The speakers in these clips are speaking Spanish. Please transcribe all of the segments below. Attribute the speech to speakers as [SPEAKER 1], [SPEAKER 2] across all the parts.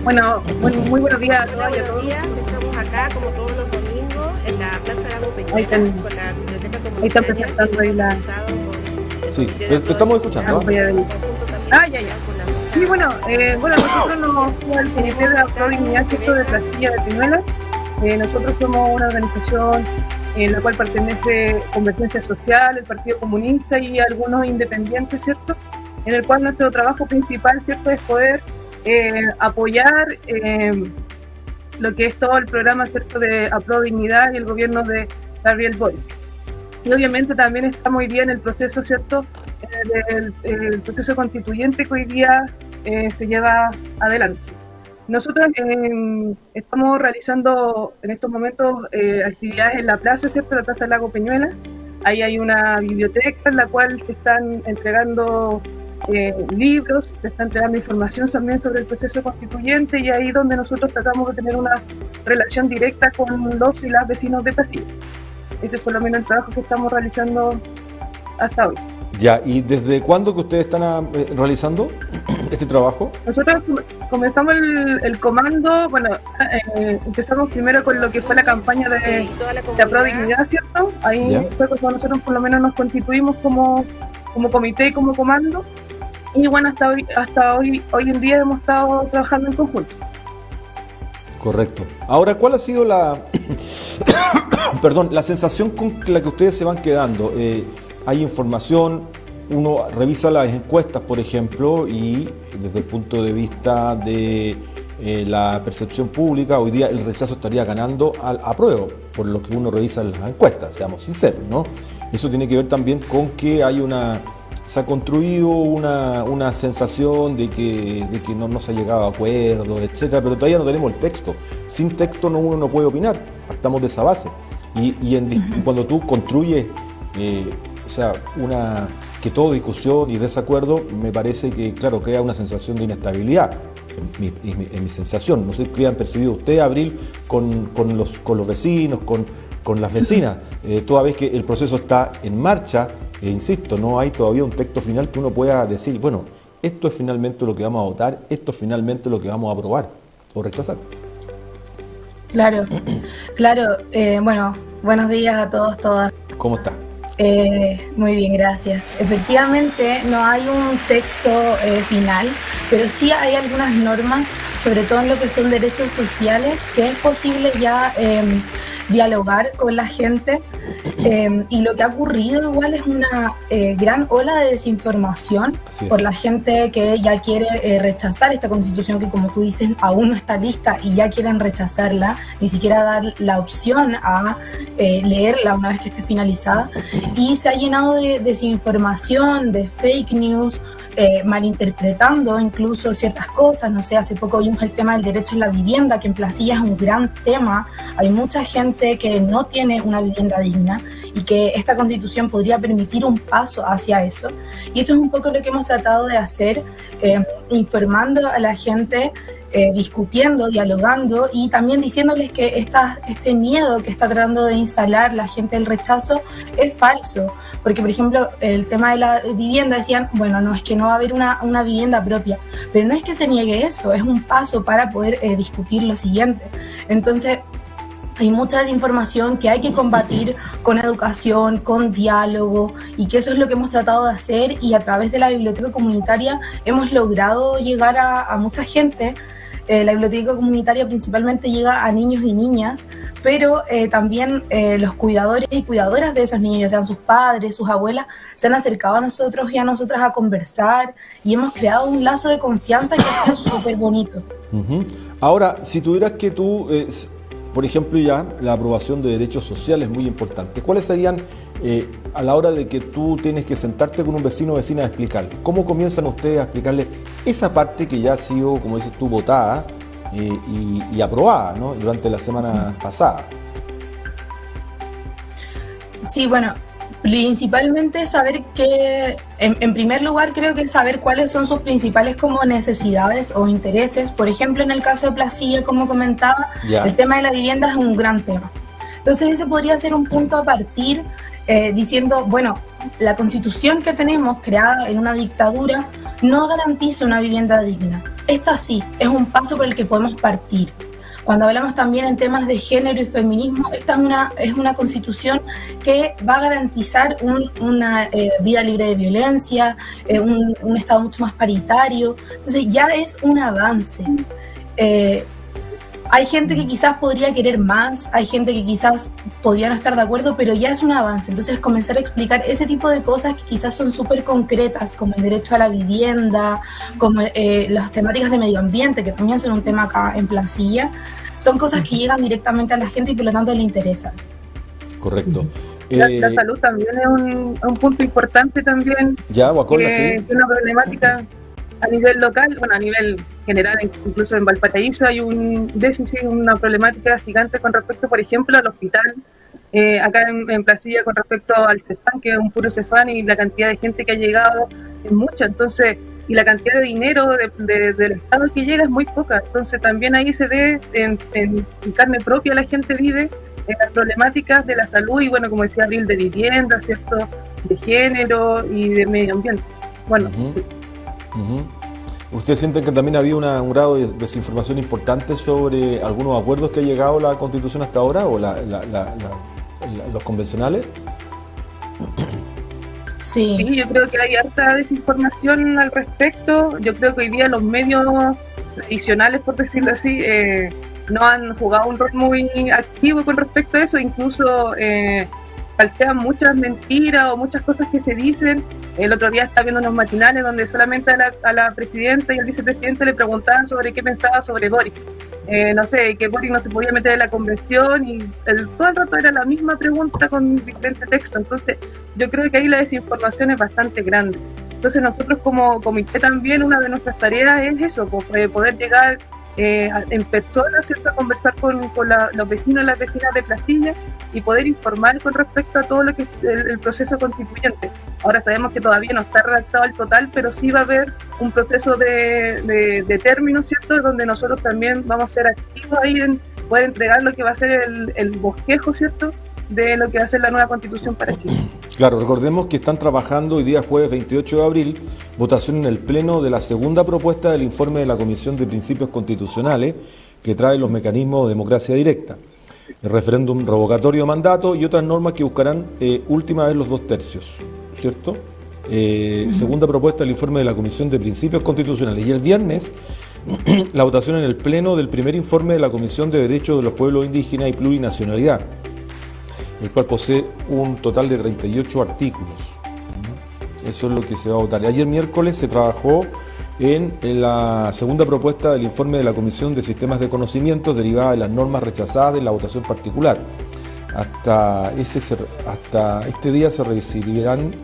[SPEAKER 1] Bueno, muy buenos días a todas y a
[SPEAKER 2] Buenos
[SPEAKER 1] todos.
[SPEAKER 2] días, estamos acá como todos los domingos en la Plaza Lago
[SPEAKER 1] Ahí
[SPEAKER 2] Peñuela
[SPEAKER 1] están,
[SPEAKER 2] con la biblioteca
[SPEAKER 1] ahí están
[SPEAKER 2] comunitaria que
[SPEAKER 1] presentando ahí
[SPEAKER 2] hemos
[SPEAKER 1] la...
[SPEAKER 2] organizado con el
[SPEAKER 3] Sí,
[SPEAKER 2] Comité de
[SPEAKER 3] te estamos
[SPEAKER 2] Apro
[SPEAKER 3] escuchando,
[SPEAKER 1] voy a ver.
[SPEAKER 2] en conjunto también
[SPEAKER 1] Ah, ya.
[SPEAKER 2] con la
[SPEAKER 1] Sí, bueno,
[SPEAKER 2] Sociedad
[SPEAKER 1] nosotros nos fuimos al Comité de Aprodignidad, ¿cierto?, de Placilla de Peñuela. Nosotros somos una organización en la cual pertenece Convergencia Social, el Partido Comunista y algunos independientes, ¿cierto?, en el cual nuestro trabajo principal, ¿cierto?, es poder apoyar lo que es todo el programa, ¿cierto?, de Aprodignidad y el gobierno de Gabriel Boric. Y obviamente también estamos hoy día en el proceso, ¿cierto?, del proceso constituyente que hoy día se lleva adelante. Nosotros estamos realizando en estos momentos actividades en la plaza, ¿cierto?, la Plaza Lago Peñuela. Ahí hay una biblioteca en la cual se están entregando libros, se está entregando información también sobre el proceso constituyente, y ahí donde nosotros tratamos de tener una relación directa con los y las vecinos de Placilla. Ese es por lo menos el trabajo que estamos realizando hasta hoy.
[SPEAKER 3] Ya, ¿y desde cuándo que ustedes están realizando este trabajo?
[SPEAKER 1] Nosotros comenzamos el comando, empezamos primero con lo que fue la campaña de Aprodignidad, ¿cierto? Ahí
[SPEAKER 3] ¿Ya?
[SPEAKER 1] fue cuando nosotros por lo menos nos constituimos como comité y como comando. Y bueno, hasta hoy en día hemos estado trabajando en conjunto.
[SPEAKER 3] Correcto. Ahora, ¿cuál ha sido la la sensación con la que ustedes se van quedando? Hay información, uno revisa las encuestas, por ejemplo, y desde el punto de vista de la percepción pública, hoy día el rechazo estaría ganando al apruebo, por lo que uno revisa en las encuestas, seamos sinceros, ¿no? Eso tiene que ver también con que se ha construido una sensación de que no se ha llegado a acuerdos, etcétera, pero todavía no tenemos el texto. Sin texto uno no puede opinar, partamos de esa base. Cuando tú construyes que todo discusión y desacuerdo, me parece que, claro, crea una sensación de inestabilidad, en mi sensación. No sé qué han percibido ustedes, Abril, con los vecinos, con las vecinas, toda vez que el proceso está en marcha. Insisto, no hay todavía un texto final que uno pueda decir, bueno, esto es finalmente lo que vamos a votar, esto es finalmente lo que vamos a aprobar o rechazar.
[SPEAKER 4] Claro. Bueno, buenos días a todos, todas.
[SPEAKER 3] ¿Cómo está?
[SPEAKER 4] Muy bien, gracias. Efectivamente, no hay un texto final, pero sí hay algunas normas, sobre todo en lo que son derechos sociales, que es posible ya dialogar con la gente. Y lo que ha ocurrido igual es una gran ola de desinformación por la gente que ya quiere rechazar esta constitución, que, como tú dices, aún no está lista y ya quieren rechazarla, ni siquiera dar la opción a leerla una vez que esté finalizada. Y se ha llenado de desinformación, de fake news, malinterpretando incluso ciertas cosas. No sé, hace poco vimos el tema del derecho a la vivienda, que en Placilla es un gran tema. Hay mucha gente que no tiene una vivienda digna y que esta constitución podría permitir un paso hacia eso. Y eso es un poco lo que hemos tratado de hacer, informando a la gente, discutiendo, dialogando, y también diciéndoles que este miedo que está tratando de instalar la gente del rechazo es falso. Porque, por ejemplo, el tema de la vivienda, decían, bueno, no, es que no va a haber una vivienda propia, pero no es que se niegue eso, es un paso para poder discutir lo siguiente. Entonces, hay mucha desinformación que hay que combatir con educación, con diálogo, y que eso es lo que hemos tratado de hacer, y a través de la biblioteca comunitaria hemos logrado llegar a mucha gente. La biblioteca comunitaria principalmente llega a niños y niñas, pero también los cuidadores y cuidadoras de esos niños, ya sean sus padres, sus abuelas, se han acercado a nosotros y a nosotras a conversar, y hemos creado un lazo de confianza que ha sido súper bonito.
[SPEAKER 3] Uh-huh. Ahora, si tuvieras que tú, por ejemplo, ya la aprobación de derechos sociales es muy importante, ¿cuáles serían a la hora de que tú tienes que sentarte con un vecino o vecina a explicarle? ¿Cómo comienzan ustedes a explicarle esa parte que ya ha sido, como dices tú, votada y aprobada, ¿no?, durante la semana pasada?
[SPEAKER 4] Sí, bueno, principalmente saber que, en primer lugar, creo que saber cuáles son sus principales como necesidades o intereses. Por ejemplo, en el caso de Placilla, como comentaba, el tema de la vivienda es un gran tema. Entonces ese podría ser un punto a partir, diciendo, bueno, la constitución que tenemos, creada en una dictadura, no garantiza una vivienda digna. Esta sí, es un paso por el que podemos partir. Cuando hablamos también en temas de género y feminismo, esta es una constitución que va a garantizar una vida libre de violencia, un Estado mucho más paritario. Entonces ya es un avance. Hay gente que quizás podría querer más, hay gente que quizás podría no estar de acuerdo, pero ya es un avance. Entonces comenzar a explicar ese tipo de cosas que quizás son súper concretas, como el derecho a la vivienda, como las temáticas de medio ambiente, que también son un tema acá en Placilla, son cosas que llegan directamente a la gente y por lo tanto le interesan.
[SPEAKER 3] Correcto.
[SPEAKER 1] La salud también es un punto importante también.
[SPEAKER 3] Ya, Guacola, sí.
[SPEAKER 1] Es una problemática a nivel local, bueno, a nivel general, incluso en Valparaíso hay un déficit, una problemática gigante con respecto, por ejemplo, al hospital. Acá en Placilla con respecto al CEFAN, que es un puro CEFAN, y la cantidad de gente que ha llegado es mucha, entonces, y la cantidad de dinero del Estado que llega es muy poca, entonces también ahí se ve en carne propia la gente vive las problemáticas de la salud y bueno, como decía Abril, de vivienda, ¿cierto?, de género y de medio ambiente. Bueno, sí.
[SPEAKER 3] ¿Ustedes sienten que también había un grado de desinformación importante sobre algunos acuerdos que ha llegado la Constitución hasta ahora o los convencionales?
[SPEAKER 4] Sí.
[SPEAKER 1] Sí, yo creo que hay harta desinformación al respecto. Yo creo que hoy día los medios tradicionales, por decirlo así, no han jugado un rol muy activo con respecto a eso, incluso falsean muchas mentiras o muchas cosas que se dicen. El otro día estaba viendo unos matinales donde solamente a la presidenta y al vicepresidente le preguntaban sobre qué pensaba sobre Boric. No sé, que Boric no se podía meter en la convención y todo el rato era la misma pregunta con diferente texto. Entonces yo creo que ahí la desinformación es bastante grande. Entonces nosotros como comité también una de nuestras tareas es eso, pues, poder llegar en persona, ¿cierto?, a conversar con los vecinos y las vecinas de Placilla y poder informar con respecto a todo lo que es el proceso constituyente. Ahora sabemos que todavía no está redactado al total, pero sí va a haber un proceso de términos, ¿cierto?, donde nosotros también vamos a ser activos ahí en poder entregar lo que va a ser el bosquejo, ¿cierto?, de lo que va a ser la nueva Constitución para Chile.
[SPEAKER 3] Claro, recordemos que están trabajando hoy día jueves 28 de abril, votación en el Pleno de la segunda propuesta del informe de la Comisión de Principios Constitucionales que trae los mecanismos de democracia directa, el referéndum revocatorio de mandato y otras normas que buscarán última vez los 2/3, ¿cierto? Segunda propuesta del informe de la Comisión de Principios Constitucionales. Y el viernes, la votación en el Pleno del primer informe de la Comisión de Derechos de los Pueblos Indígenas y Plurinacionalidad, el cual posee un total de 38 artículos. Eso es lo que se va a votar. Ayer miércoles se trabajó en la segunda propuesta del informe de la Comisión de Sistemas de Conocimientos derivada de las normas rechazadas en la votación particular. Hasta este día se recibirán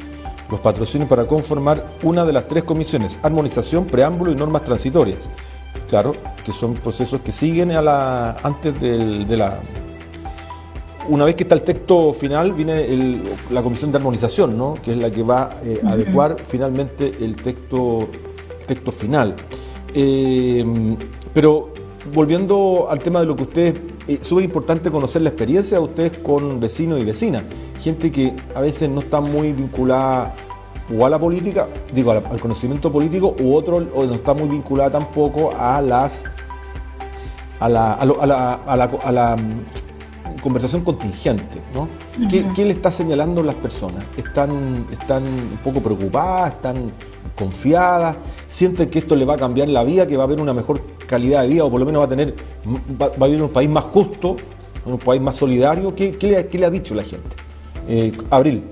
[SPEAKER 3] los patrocinios para conformar una de las 3 comisiones: armonización, preámbulo y normas transitorias. Claro, que son procesos que siguen antes de la... Una vez que está el texto final, viene la comisión de armonización, ¿no?, que es la que va a adecuar finalmente el texto final. Pero volviendo al tema de lo que ustedes, es súper importante conocer la experiencia de ustedes con vecinos y vecinas, gente que a veces no está muy vinculada o a la política, digo, al conocimiento político, o no está muy vinculada tampoco a la conversación contingente, ¿no? ¿Qué le está señalando las personas? ¿Están un poco preocupadas? ¿Están confiadas? ¿Sienten que esto le va a cambiar la vida, que va a haber una mejor calidad de vida, o por lo menos va a vivir en un país más justo, en un país más solidario? ¿Qué le ha dicho la gente? Abril.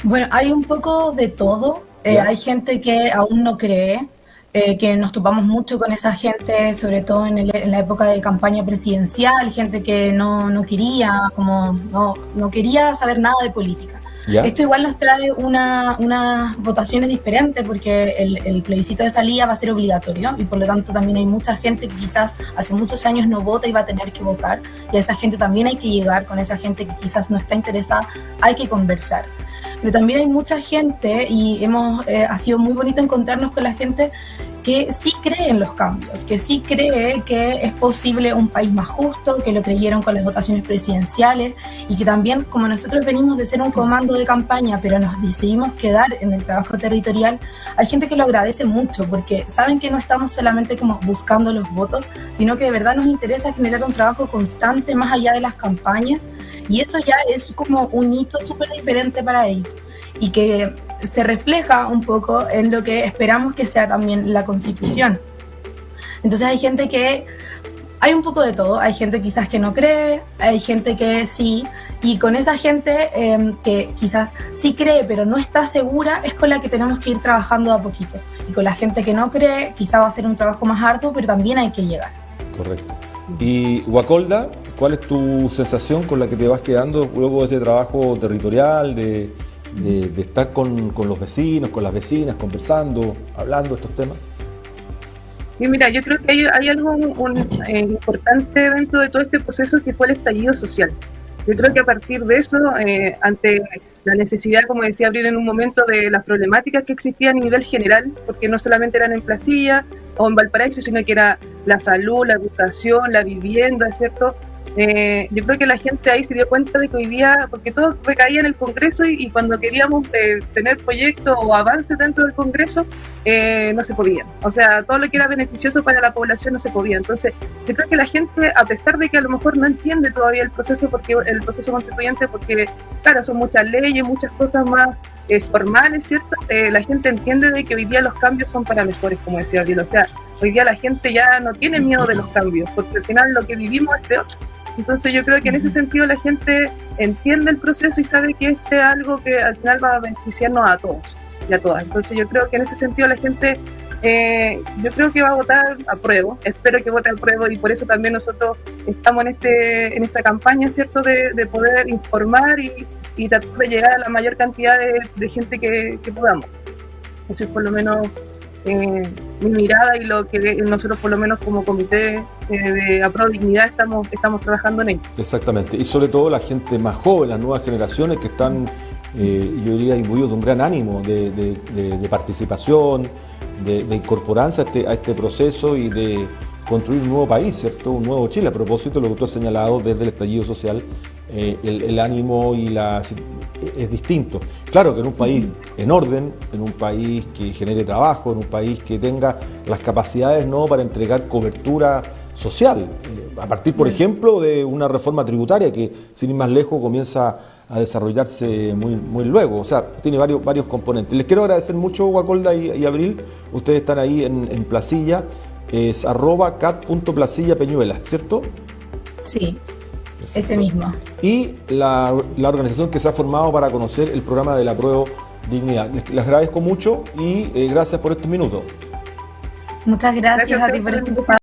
[SPEAKER 4] Bueno, hay un poco de todo. Hay gente que aún no cree, que nos topamos mucho con esa gente, sobre todo en la época de campaña presidencial, gente que no quería, no quería saber nada de política. ¿Ya? Esto igual nos trae unas votaciones diferentes, porque el plebiscito de salida va a ser obligatorio y por lo tanto también hay mucha gente que quizás hace muchos años no vota y va a tener que votar, y a esa gente también hay que llegar. Con esa gente que quizás no está interesada hay que conversar. Pero también hay mucha gente, y ha sido muy bonito encontrarnos con la gente que sí cree en los cambios, que sí cree que es posible un país más justo, que lo creyeron con las votaciones presidenciales y que también, como nosotros venimos de ser un comando de campaña, pero nos decidimos quedar en el trabajo territorial, hay gente que lo agradece mucho porque saben que no estamos solamente como buscando los votos, sino que de verdad nos interesa generar un trabajo constante más allá de las campañas, y eso ya es como un hito súper diferente para ellos y que se refleja un poco en lo que esperamos que sea también la Constitución. Entonces hay un poco de todo, hay gente quizás que no cree, hay gente que sí, y con esa gente que quizás sí cree pero no está segura, es con la que tenemos que ir trabajando a poquito. Y con la gente que no cree, quizás va a ser un trabajo más arduo, pero también hay que llegar.
[SPEAKER 3] Correcto. Y Guacolda, ¿cuál es tu sensación con la que te vas quedando luego de este trabajo territorial, de estar con los vecinos, con las vecinas, conversando, hablando de estos temas?
[SPEAKER 1] Sí, mira, yo creo que hay algo importante dentro de todo este proceso, que fue el estallido social. Yo creo que a partir de eso, ante la necesidad, como decía Abril en un momento, de las problemáticas que existían a nivel general, porque no solamente eran en Placilla o en Valparaíso, sino que era la salud, la educación, la vivienda, ¿cierto? Yo creo que la gente ahí se dio cuenta de que hoy día, porque todo recaía en el Congreso y cuando queríamos tener proyectos o avances dentro del Congreso, no se podía. O sea, todo lo que era beneficioso para la población no se podía. Entonces, yo creo que la gente, a pesar de que a lo mejor no entiende todavía el proceso constituyente, porque claro, son muchas leyes, muchas cosas más formales, ¿cierto? La gente entiende de que hoy día los cambios son para mejores, como decía Ariel. O sea, hoy día la gente ya no tiene miedo de los cambios, porque al final lo que vivimos es peor. Entonces yo creo que en ese sentido la gente entiende el proceso y sabe que este es algo que al final va a beneficiarnos a todos y a todas. Entonces yo creo que en ese sentido la gente, yo creo que va a votar apruebo, espero que vote apruebo, y por eso también nosotros estamos en esta campaña, ¿cierto?, de poder informar y tratar de llegar a la mayor cantidad de gente que podamos. Eso es por lo menos mi mirada y lo que nosotros por lo menos como comité de Apro Dignidad estamos trabajando en ello.
[SPEAKER 3] Exactamente, y sobre todo la gente más joven, las nuevas generaciones que están, yo diría, imbuidos de un gran ánimo de participación, de incorporarse a este proceso y de construir un nuevo país, ¿cierto? Un nuevo Chile. A propósito de lo que tú has señalado desde el estallido social, el ánimo es distinto. Claro que en un país en orden, en un país que genere trabajo, en un país que tenga las capacidades, ¿no?, para entregar cobertura social, a partir, por ejemplo, de una reforma tributaria que, sin ir más lejos, comienza a desarrollarse muy luego. O sea, tiene varios componentes. Les quiero agradecer mucho, Guacolda y Abril. Ustedes están ahí en Placilla, es @cat.placillapeñuelas, ¿cierto?
[SPEAKER 4] Sí. Ese mismo.
[SPEAKER 3] Y la organización que se ha formado para conocer el programa de la Apro Dignidad. Les agradezco mucho y gracias por estos minutos.
[SPEAKER 4] Muchas gracias a ti por este espacio.